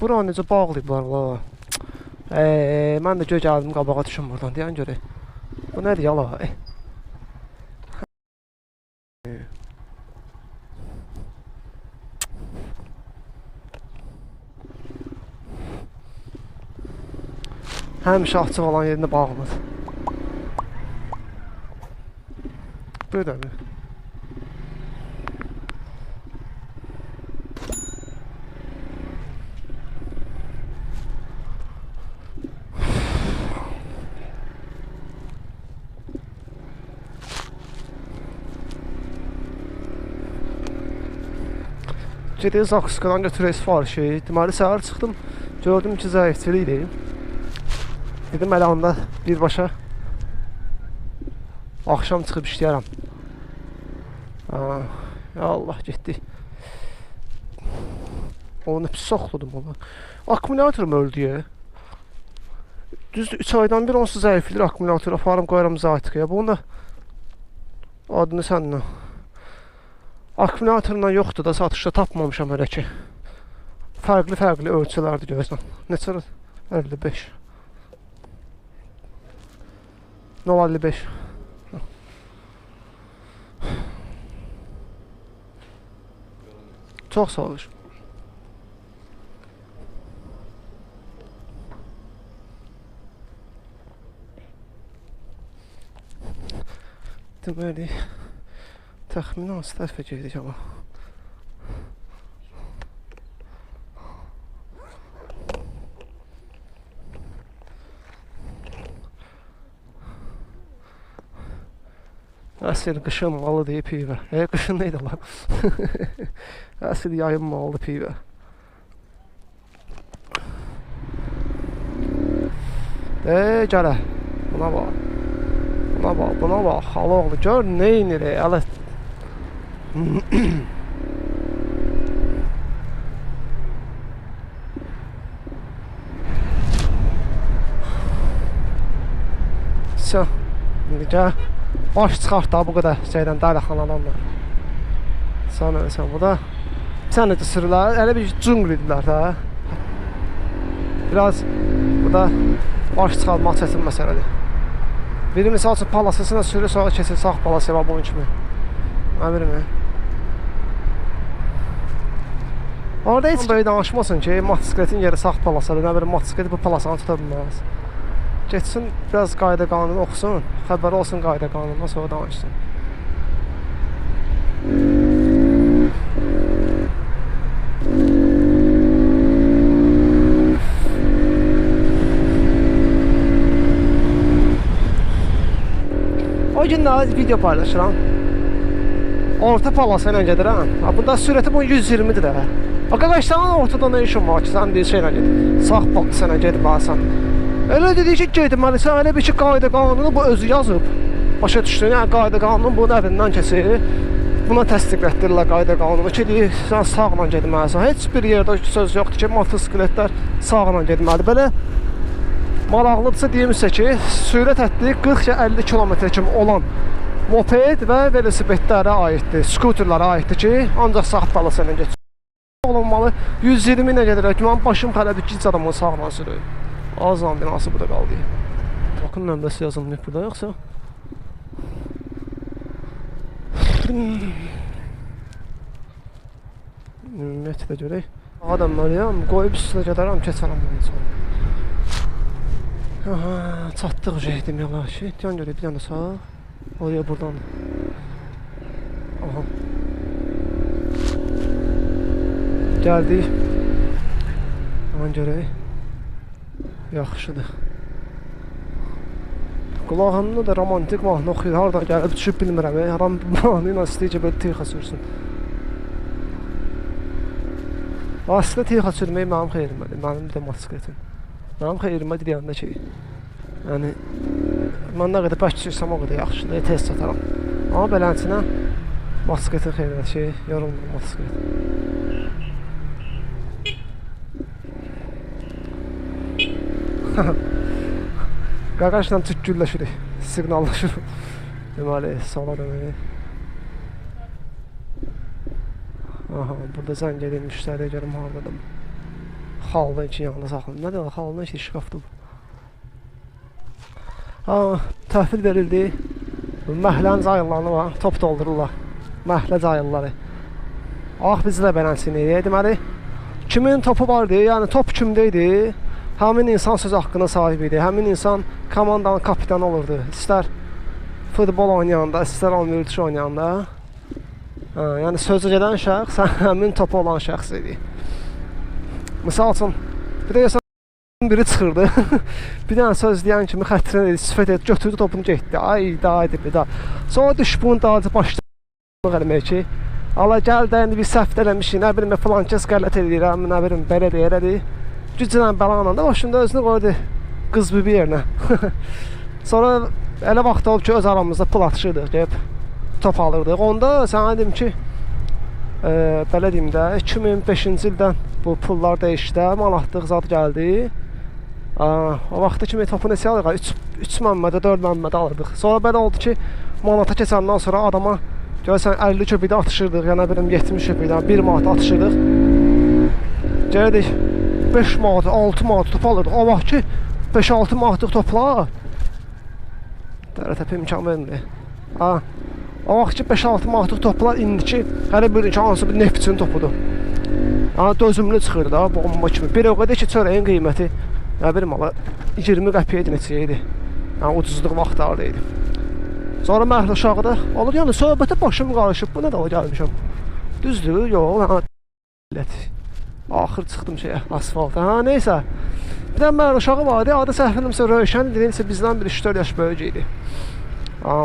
Bura necə bağlayıblar la? Mən də göz gəldim qabağa düşüm buradan deyən görək. Bu nədir yala? Həmişə açıq olan yerində bağlıdır. Böyle mi? Gedirik Zakskadan götürək sifarişi. Deməli səhər çıxdım, gördüm ki zəifçilikdir. Dedim elə onda birbaşa axşam çıxıb işləyərəm. Ya Allah getdi. Onu pis soxladım onu. Akkumulatorum öldü ya. Düzdür 3 aydan bir onsuz zəiflidir akkumulatoru. Aparım qoyarım zayitkaya. Bunun da adını səninlə. Akkumulatorla yoxdur da satışda tapmamışam hələ ki. Fərqli ölçülərdir gözlə. Neçə? 55. 0.55. Çox sağ olun. Deməli, təxminən hansı tərəfə gedirik amma. Əsl qışın malı deyib pivə. Qışın neydi lan? Əsl yayın malı pivə. Gələ. Buna bax. Buna bax. Halı oğlu gör neynir ələ. Sən. İndi gəl. Baş çıxart da bu qədər şeydən, daylaxanadan da. Sən bu da. Sən necə sürülər, elə bir cunglidirlər də. Biraz bu da baş çıxarmaq çətin məsələdir. Biri misal üçün palasasına sürür, sonra keçir sağ palası var bunun kimi. Əmirim. Orada heç böyle danışmasın ki, motosikletin yeri sağ palasadır, nə bilim motosiklet bu palasanı tuta bilməz. Geçsin, biraz qayda qanunu oxusun, xəbər olsun qayda qanununa, sonra danışsın. O gün daha video paylaşıram. Orta palasa ilə gedirəm. Bunda sürəti bu 120-dir də. Qaqaşdan ortada nə işin var ki, sən deyir şeylə ged. Sağ palasa ilə gedib alsan. Elə dedi ki, gedməlisən, elə bir ki, qayda qanunu bu özü yazıb. Başa düşdün, yəni qayda qanunu bu nəvindən keçir. Buna təsdiqlətdirirlər qayda qanunu ki, deyir, sən sağla gedməlisən. Heç bir yerdə söz yoxdur ki, motosikletlər sağla gedməli. Belə maraqlıdırsa deyimsə ki, sürət həddi 40-50 km kimi olan moped və velosipedlərə aiddir, skuterlərə aiddir ki, ancaq sağ palasa ilə geçir. Olunmalı 120 ilə gedirək ki, mən başım xələdir ki, adamın sağla sürür. Azlan binası burada qaldı. Bakın nömrəsi yazılmayıb burada yoxsa? Ümumiyyətlə görək. Adamlarıyam, qoyub üstünə gedərəm, keçərəm bunun sonra. Çatdıq şeydim yala ki. Diyan görək, bir dənə sağ. Oraya buradan. Aha. Gəldik. Aman görək. Yaxşıdır. Qulağımda da romantik mahnı oxuyur. Harada gəlib düşüb bilmirəm. Haram mahnı ilə istəyir ki, böyle tiyxa sürsün. Aslında tiyxa sürmək mənim xeyrimmədir. Mənim bir də motosikletim. Mənim xeyrimmədir deyəndə ki, yəni, mən nə qədər bək sürsəm o qədər yaxşıdır. Tez çataram. Amma belənçinə motosikletin xeyrinə şey, yorulmur motosiklet. Qaqaşla tükkürləşirik, siqnallaşırıq. Deməli, sola dönərik. Aha, burada zəng edin müştəriyə görüm haradadır. Xalın için yanında saxlayın. Nə deyil, xalın için şkafdır bu. Təhvil verildi. Məhlənin cayıllarını var, top doldururlar. Məhlə cayılları. Biz də belənsinirik. Deməli, kimin topu vardı, yəni top kimdə idi, həmin insan söz haqqına sahib idi. Həmin insan komandanın kapitanı olurdu. İstər futbol oynayanda, istər yürüyüş oynayanda. Yəni sözə gedən şəxs həmin topu olan şəxs idi. Misal üçün, bir də biri çıxırdı. Bir dənə söz deyən kimi xətrinə dedi, sifət etdi, götürdü topunu getdi. Ay, daha edib, daha. Sonra düşbün dağcı başladı eləmək ki, ala gəl də indi bir səhvdə eləmişik, nə bilim, filan kəs qələt edirəm, nə bilim, belədir, elədir. Güclə bəlanla da başında özünü qoydu qız bir yerinə. Sonra elə vaxt olub ki, öz aramızda pul atışırdıq, gəlib top alırdıq. Onda sənə dedim ki, belə deyim də, 2005-ci ildən bu pullar dəyişdi, manatlıq zad gəldi. O vaxtda kimi topu neçə alırıq? 3 mənmədə, 4 mənmədə alırdıq. Sonra belə oldu ki, manata keçəndən sonra adama görürsən 50 köpükdə atışırdıq, yəni bilim 70 köpükdən 1 manat atışırdıq. Gəldik 5 manat, 6 manat top alırdıq. O vaxt ki 5-6 manatlıq toplar tərəfə imkan vermir. O vaxt ki 5-6 manatlıq toplar indiki hələ bir hansı bir neftçinin topudur. Dözümlü çıxırdı da bomba kimi. Bir o qədər ki çörəyin qiyməti nə bilim 20 qəpiyə idi, neçə idi. Yəni ucuzluq vaxtlarda idi. Sonra məhlə uşağı da olur, yəni söhbətə başım qarışıb, bu nə dala gəlmişəm. Düzdür, yox, axır çıxdım asfalta, neysə. Bir də məhlə uşağı vardı, adı səhvənimsə Rövşən, deyilsə bizdən bir 3-4 yaş böyük idi.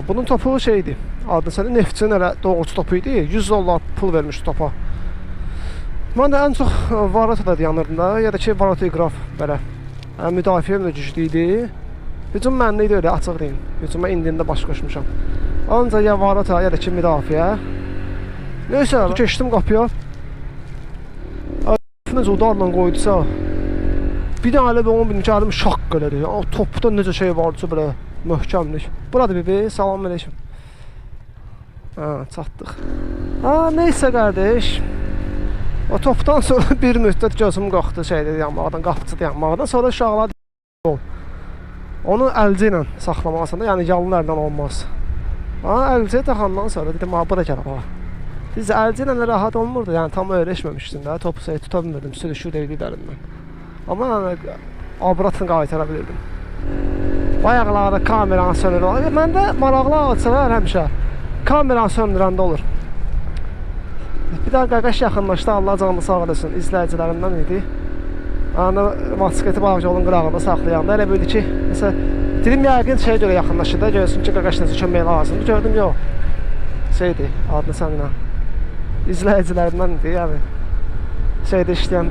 Bunun topu şeydi, adı səni neftçinin elə doğrucu topu idi, 100 dollar pul vermişdi topa. Mən də ən çox Varatada yanırdım da, ya da ki Varatoqraf belə. Müdafiəm də güclü idi. Hücum mənli idi, öyle açıq deyim. Hücuma indiyində baş qoşmuşam. Ancaq ya Varata, ya da ki müdafiə. Neysə, keçdim qapıya. Necə udarla qoydusa, bir də elə bir 10 bin gəlim şaq elədi. Topda necə şey vardısa belə möhkəmlik. Burada bibi, salam aleyküm. Çatdıq. Neysə qardeş. O topdan sonra bir müddət gözüm qalxdı şeydə yanmaqdan, qapıcı yanmaqdan. Sonra uşaqlar onu əlcə ilə saxlamalısan da, yəni yalın əldən olmaz. Əlcə taxandan sonra dedim, bura gəl. Biz əlcə ilə rahat olmurdu, yəni tam öyrəşməmişdim də, topu tuta bilmirdim, sürüşür deyildi əlimdən. Amma abratını qaytara bilirdim. Bayaqlarda kameranı sönürür. Məndə maraqlı ağaçlar həmişə kameranı söndürəndə olur. Bir daha qaqaş yaxınlaşdı, Allah canlı sağ olasın, izləyicilərimdən idi. Motosikleti Bağcıolun qırağında saxlayanda elə bildi ki, məsələn, dilim yəqin şeyə görə yaxınlaşır da, görsün ki, qaqaş necə kömək lazımdır. Gördüm, yox. Şeydir, adını səninlə. İzləyicilərimdən idi, yəni. Şeydə işləyən,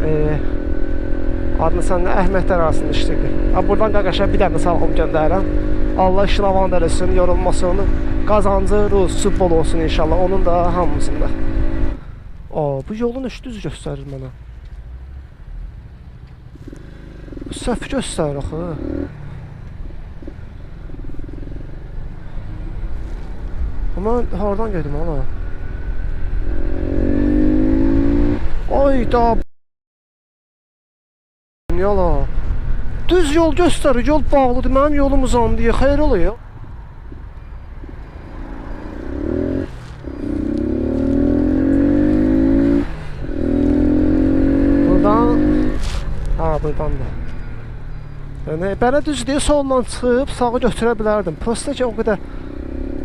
adını səninlə Əhmədlər arasında işləyirdi. Buradan qaqaşa bir dənə sağlam göndərirəm. Allah işin avan eləsin, yorulmasın, qazancı, ruzusu bol olsun inşallah, onun da hamısında. Bu yolun üstü düz göstərir mənə. Bu səhv göstərir axı. Amma hardan gedim hala? Ayda yala. Düz yol göstərir, yol bağlıdır. Mənim yolum uzandı deyə xeyir oluyor. Buradandır. Yəni, belə düz deyə solla çıxıb sağı götürə bilərdim. Prosta ki, o qədər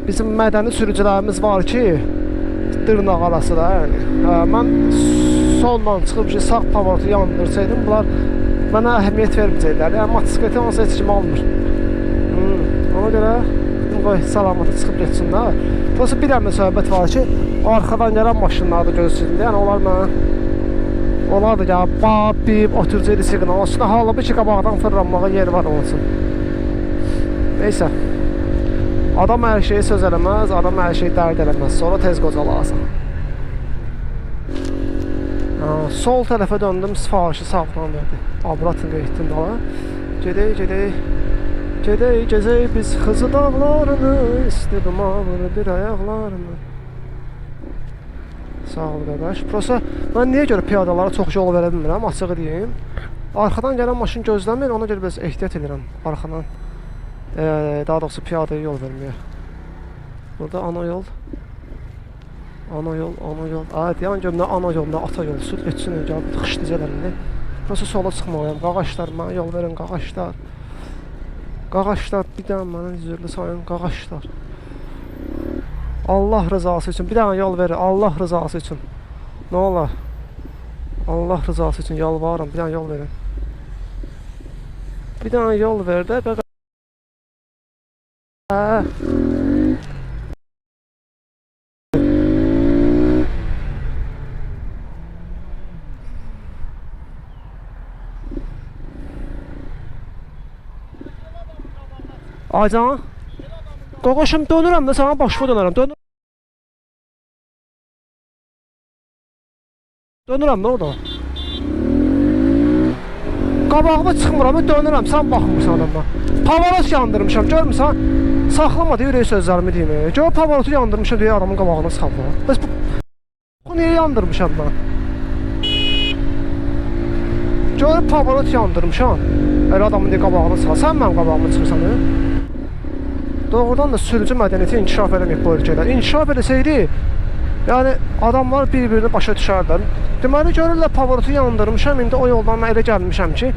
bizim mədəni sürücülərimiz var ki, dırnaq arası da. Mən solla çıxıb ki, sağ pavotu yandırsaydım, bunlar mənə əhəmiyyət verməyəcəklər. Yəni, motosikleti onsa heç kim almır. Ona görə, qoy, salamatı çıxıb geçsinlər. Prosta bir dənə söhbət var ki, arxadan gələn maşınlarda gözləyirdi. Yəni, onlar mənə onlar da gəlib, bib, oturcaydı siqnal olsun. Hala bir ki, qabaqdan fırlanmağa yer var olsun. Neysə. Adam hər şeyi söz eləməz, adam hər şeyi dərd eləməz. Sonra tez qocalarsan. Sol tərəfə döndüm, sifarişi sağdan verdi. Abratın qeytdim dala. Gedək, gedək. Gedək, gezək biz xızı dağlarını, istidim ağır bir ayaqlarını. Sağ ol qardaş. Prosta mən niyə görə piyadalara çox yol verə bilmirəm, açığı deyim. Arxadan gələn maşın gözləmir, ona görə biraz ehtiyat edirəm arxadan. Daha doğrusu piyadaya yol verməyə. Burada ana yol. Ana yol. Deyən görüm, nə ana yol, nə ata yol. Sür geçsin önce, xış dizələrində. Burası sola çıxmalıyam. Qağaşlar, mənə yol verin, qağaşlar. Qağaşlar, bir dənə mənə üzürlü sayın, qağaşlar. Allah rızası üçün, bir dənə yol verin, Allah rızası üçün. Nə olar? Allah rızası üçün yalvarıram, bir dənə yol verin. Bir dənə yol ver də, qağaş. Aycan, qaqaşım dönürəm də sana başıma dönərəm. Dönürəm də orada. Qabağıma çıxmıram, dönürəm, sən baxmırsan adamla. Pavaros yandırmışam, görmürsən? Saxlama deyə ürək sözlərimi deyim. Gör pavarotu yandırmışam deyə adamın qabağına çıxardım. Bəs bu niyə yandırmışam mən? Gör pavarot yandırmışam. Elə adamın deyə qabağına çıxar. Sən mənim qabağıma çıxırsan. Doğrudan da sürücü mədəniyyəti inkişaf eləməyib bu ölkədə. İnkişaf eləsəydi, yəni adamlar bir-birini başa düşərlər. Deməli görürlər pavarotu yandırmışam, indi o yoldan elə gəlmişəm ki,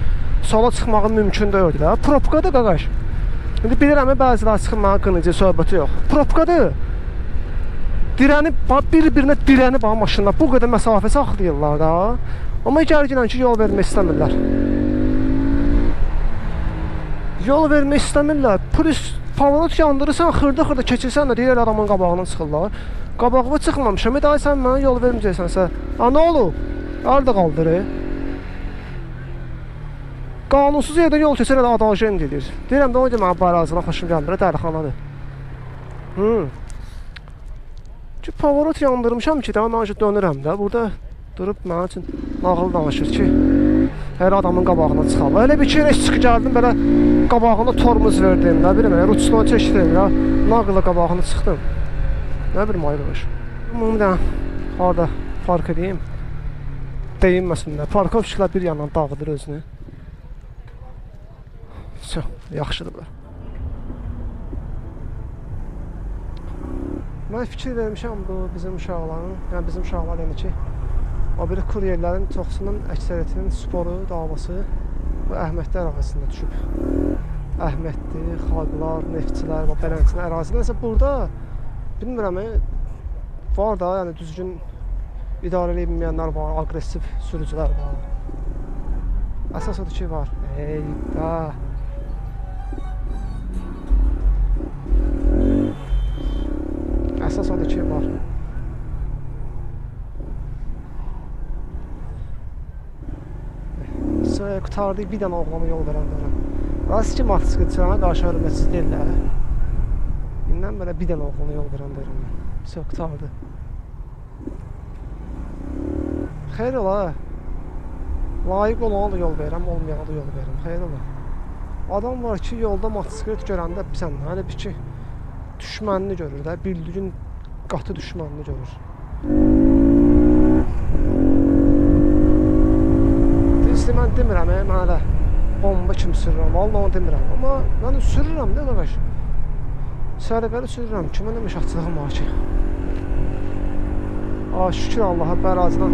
sola çıxmağım mümkün deyildi də. Propkadır qaqaş. İndi bilirəm bəziləri çıxır mənə qınıcı, söhbəti yox. Propkadır. Bir-birinə dirənib maşınlar bu qədər məsafə saxlayırlar da. Amma gəlgilən ki, yol vermək istəmirlər. Yol vermək istəmirlər. Polis pavarot yandırırsan, xırda keçirsən də deyir adamın qabağına çıxırlar. Qabağıma çıxmamışam, daha sən mənə yol verməyəcəksənsə. Nə olub? Harada qaldırır? Qanunsuz yerdə yol keçir, elə adajen dedir. Deyirəm də o demə, bu ərazına xoşum gəlmir, dərxanadır. Ki, pavarot yandırmışam ki, daha mən dönürəm də. Burada durub mənim üçün nağıl danışır ki, hər adamın qabağına çıxalım. Elə bir ki, heç çıxı gəldim, belə qabağına tormuz verdim, nə bilim, ruçdan çəkdim, nağıla qabağına çıxdım. Nə bilim, ayrılır. Bunu da harada park edeyim, deyinməsinlər. Parkovçilər bir yandan dağıdır özünü. Çox, yaxşıdırlar. Mən fikir vermişəm bu bizim uşaqların, yəni bizim uşaqlar yəni ki, o biri kuryerlərin çoxsunun əksəriyyətinin sporu, davası bu Əhmədli ərazisində düşüb. Əhmədli, xalqlar, neftçilər, beləncələr ərazisində. Nəsə burada, bilmirəm, var da, yəni düzgün idarə edilməyənlər var, aqressiv sürücülər var. Əsas odur ki, var. Eyda. Əsas odur ki, var. Qutardı, bir dənə oğlana yol verənlərə. Rası ki, motosikletçilərə qarşı hörmətsiz deyirlər. İndən belə bir dənə oğlana yol verənlərə. Qutardı. Xeyr ola. Layiq olana da yol verirəm, olmayana da yol verirəm. Xeyr ola. Adam var ki, yolda motosiklet görəndə sən hələ bir ki, düşmənini görür də, bildiyin qatı düşmənini görür. Düzdür, mən demirəm, mən hələ bomba kimi sürürəm, vallahi onu demirəm. Amma mən sürürəm də, qaqaş. Sərbəli sürürəm, kimə nə müşahçılığım var ki? Şükür Allaha, bəracıdan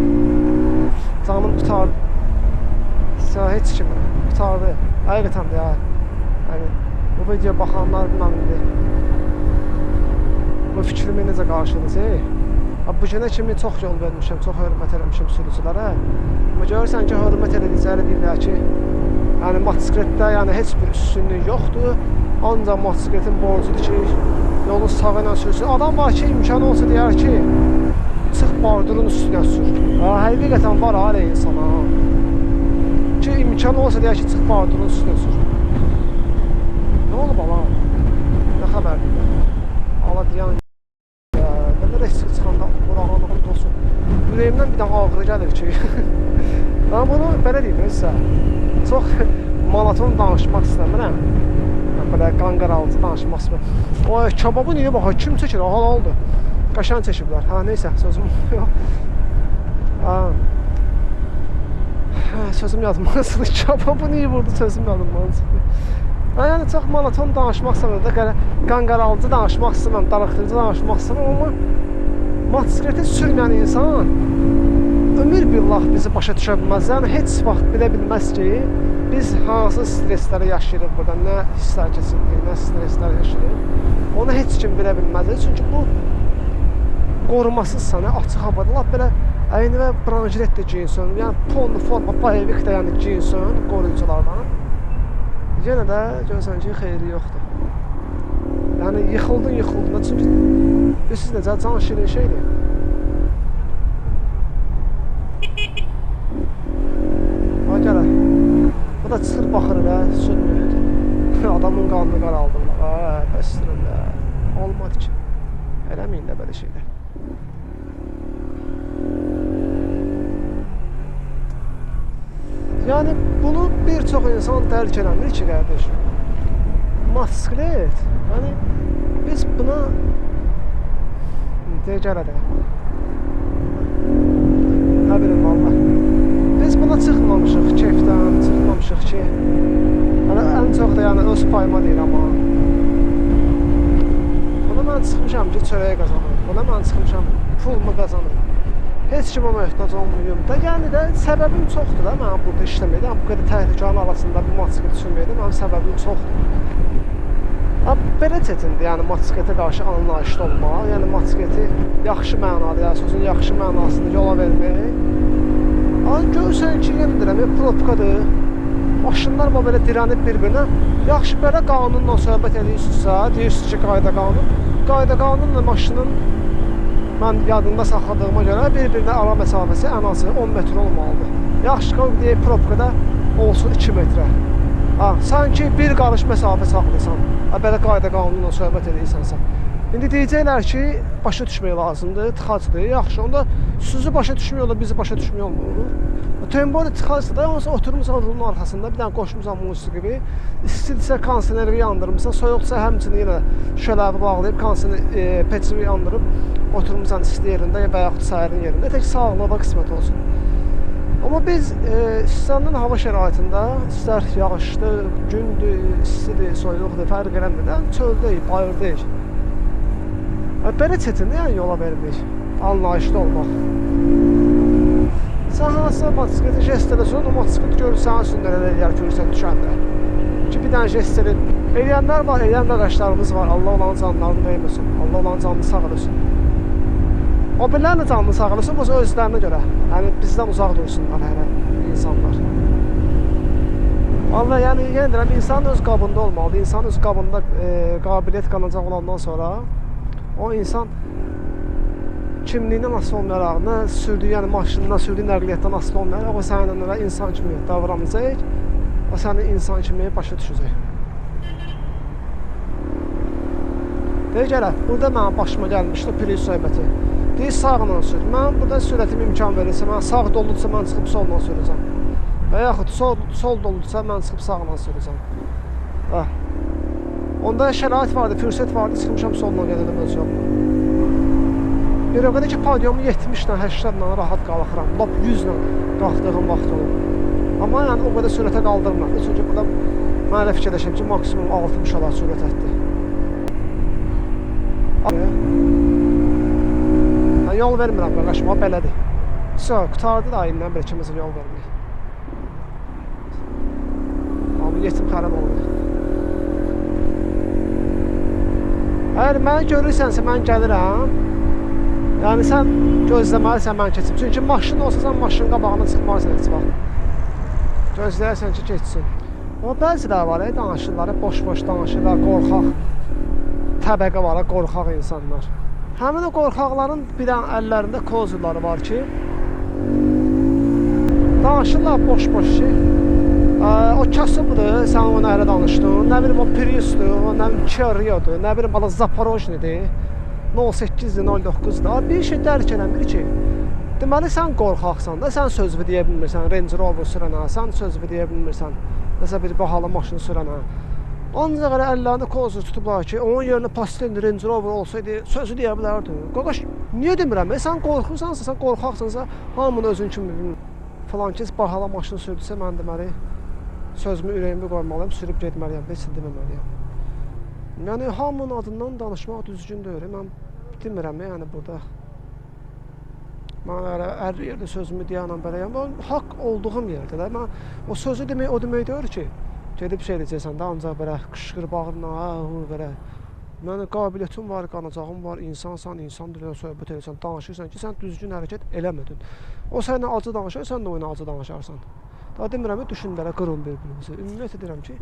canım qutardı. Heç kimi qutardı. Həqiqətən də ya. Yəni, bu videoya baxanlar bilməmdir. Bu fikrimi necə qarşılayır? Bu günə kimi çox yol vermişəm, çox hörmət eləmişəm sürücülərə. Amma görürsən ki, hörmət elədikləri deyirlər ki, yəni motosikletdə yəni heç bir üstünlük yoxdur. Ancaq motosikletin borcudur ki, yolun sağı ilə sürsün. Adam var ki, imkanı olsa deyər ki, çıx bardurun üstünə sür. Həqiqətən var hələ insana. Ki, imkanı olsa deyər ki, çıx bardurun üstünə sür. Nə olub ala? Nə xəbərdir? Ala deyən belə rəsik çıxanda qurağanlığım olsun. Ürəyimdən bir dənə ağrı gəlir ki. Mən bunu belə deyim sizə. Çox monoton danışmaq istəmirəm. Belə qanqaralıcı danışmaq istəmirəm. O kebabı niyə baxır? Kim çəkir? Halaldır. Qaşan çəkiblər. Neysə, sözüm yox. Sözüm yadımdan çıxdı. Bu niyə vurdu sözüm yadımdan çıxdı. Mən yəni çox monoton danışmaq istəmirəm də, qanqaralıcı danışmaq istəmirəm, darıxdırıcı danışmaq istəmirəm, amma motosikleti sürməyən insan ömür billah bizi başa düşə bilməz. Yəni heç vaxt bilə bilməz ki, biz hansı stressləri yaşayırıq burada, nə hisslər keçiririk, nə stresslər yaşayırıq. Onu heç kim bilə bilməz. Çünki bu qorumasızsan, açıq havada lap belə əyni və branjilet də geyinsən, yəni pollu forma, bayevik də yəni geyinsən qoruyuculardan. Yenə də görürsən ki, xeyri yoxdur. Yəni yıxıldın da, çünki bilirsiniz necə, can şirin şeydir. Ha, gələ. Bu da çıxır, baxır elə, sürmür. Adamın qanını qaraldırlar. Bəsdirin də. Olmadı ki. Eləməyin də belə şeylər. Yəni bunu bir çox insan dərk eləmir ki, qardaş. Motosiklet, yəni biz buna gələ də. Nə bilim valla. Biz buna çıxmamışıq keyfdən, çıxmamışıq ki. Yəni ən çox da yəni öz payıma deyir amma. Buna mən çıxmışam ki, çörəyə qazanım. Buna mən çıxmışam pulumu qazanım. Heç kimə möhtac olmuyorum da. Yəni də səbəbim çoxdur da mənim burada işləməkdə. Bu qədər təhlükənin arasında bir motosiklet sürməkdə mənim səbəbim çoxdur. Belə çətindir, yəni motosikletə qarşı anlayışlı olmaq, yəni motosikleti yaxşı mənada, yəni sözün yaxşı mənasında yola vermək. Görürsən ki, yenə deyirəm, probkadır. Maşınlar belə dirənib bir-birinə. Yaxşı belə qanunla söhbət edirsinizsə, deyirsiniz ki, qayda qanunla maşının mən yadımda saxladığıma görə bir-birinə ara məsafəsi ən azı 10 metr olmalıdır. Yaxşı qoy deyək probkada olsun 2 metrə. Sanki bir qarış məsafə saxlayırsan, belə qayda qanunla söhbət edirsənsə. İndi deyəcəklər ki, başa düşmək lazımdır, tıxacdır. Yaxşı, onda sizi başa düşmək olur, bizi başa düşmək olmur. Temboli tıxacdır da, onsa oturmuşsan rulun arxasında, bir dənə qoşmuşsan musiqi gibi. İstidirsə kondisioneri yandırmışsan, soyuqsa həmçinin yenə şöləvi bağlayıb, peçini yandırıb, oturmuşsan isti yerində və yaxud səhərin yerində. Tək sağlığa qismət olsun. Amma biz İstanbulun hava şəraitində, istər yağışdır, gündür, istidir, soyuqdur, fərq eləmirdən, çöldəyik, bayırdayıq. Belə çətindir, yəni yola vermək, anlayışlı olmaq. Sən hansısa motosikleti jest eləsən, o motosikleti görür sənin üstündən elə eləyər fürsət düşəndə. Ki, bir dənə jest eləyənlər var, eləyən qardaşlarımız var, Allah olan canlarını deyməsin, Allah olan canını sağ eləsin. O birlərin canını sağ eləsin, bu özlərinə görə, yəni bizdən uzaq dursunlar hələ insanlar. Vallahi, yəni, yenə deyirəm, insan öz qabında olmalıdır, insan öz qabında qabiliyyət qalacaq olandan sonra o insan kimliyindən asılı olmayaraq, sürdüyü, yəni maşından, sürdüyü nəqliyyatdan asılı olmayaraq, o səninlə insan kimi davranacaq, o səni insan kimi başa düşəcək. Deyək gələ, burada mənim başıma gəlmişdi priz söhbəti. Deyək, sağla sür. Mən burada sürətim imkan verirsə, mən sağ doludursa, mən çıxıb soldan sürəcəm. Və yaxud sol doludursa, mən çıxıb sağla sürəcəm. Onda şərait vardı, fürsət vardı, çıxmışam soldan gəlirəm öz yoluna. Bir o qədər ki, padiyomu 70-lə, 80-lə rahat qalxıram. Lap 100-lə qalxdığım vaxt olur. Amma yəni o qədər sürətə qaldırmır. Çünki burada mən elə fikirləşəm ki, maksimum 60 alar sürət etdi. Yol vermirəm, qardaşım, o belədir. Qutardı da ayından bir ikimizin yol vermək. Amma yetim xərab olur. Əgər mənə görürsənsə, mən gəlirəm. Yəni, sən gözləməlisən, mən keçim. Çünki maşın olsa, sən maşının qabağına çıxmalısan heç vaxt. Gözləyərsən ki, geçsin. Amma bəzilər var, danışırlar, boş-boş danışırlar, qorxaq. Təbəqə var, qorxaq insanlar. Həmin o qorxaqların bir dənə əllərində kozurları var ki, danışırlar boş-boş ki, o kasıbdır, sən ona elə danışdın, nə bilim o Prius'dur, nə bilim Kia-Rio'dur, nə bilim Zaporojni'dir, 08'dir, 09'dur. Bir şey dərk eləmir ki, deməli sən qorxaqsan da, sən sözvü deyə bilmirsən, Range Rover sürənə, sən sözvü deyə bilmirsən, nəsə bir bahalı maşını sürənə. Ancaq elə əllərində kozur tutublar ki, onun yerinə pastelli Range Rover olsaydı, sözü deyə bilərdi. Qardaş, niyə demirəm? Sən qorxursansa, sən qorxaqsansa, hamını özün kimi bilmir. Falan kes bahala maşın sürdüsə mən deməli sözümü ürəyimə qoymalıyam, sürüb getməliyəm, heç nə deməməliyəm. Yəni hamının adından danışmaq düzgün deyil. Mən demirəm yəni burada. Mən hər yerdə sözümü deyənəm beləyəm. Mən haqq olduğum yerdə də. Mən o sözü demək o demək deyil ki, gedib şey edəcəksən də ancaq belə qışqır bağırına, belə. Yəni qabiliyyətin var, qanacağın var, insansan, insan dilinə söhbət edirsən, danışırsan ki, sən düzgün hərəkət eləmədin. O sənə acı danışar, sən də oyuna acı danışarsan. Daha demirəm ki, düşün belə qırın bir-birinizi. Ümumiyyətlə deyirəm ki,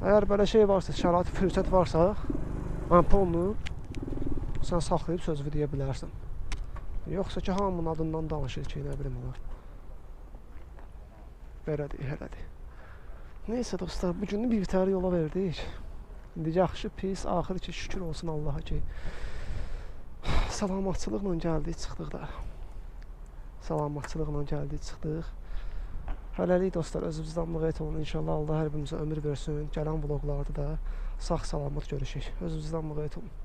əgər belə şey varsa, şərait, fürsət varsa, pulunu sən saxlayıb sözü deyə bilərsən. Yoxsa ki, hamının adından danışır ki, nə bilim olar. Belədir, elədir. Neysə dostlar, bu günü bir təhər yola verdik. İndi yaxşı, pis, axır ki, şükür olsun Allaha ki, salamatçılıqla gəldik, çıxdıq da. Salamatçılıqla gəldik, çıxdıq. Hələlik dostlar, özünüzdən et olun. İnşallah Allah hər birimizə ömür versin. Gələn vloglarda da sağ salamat görüşük. Özünüzdən et olun.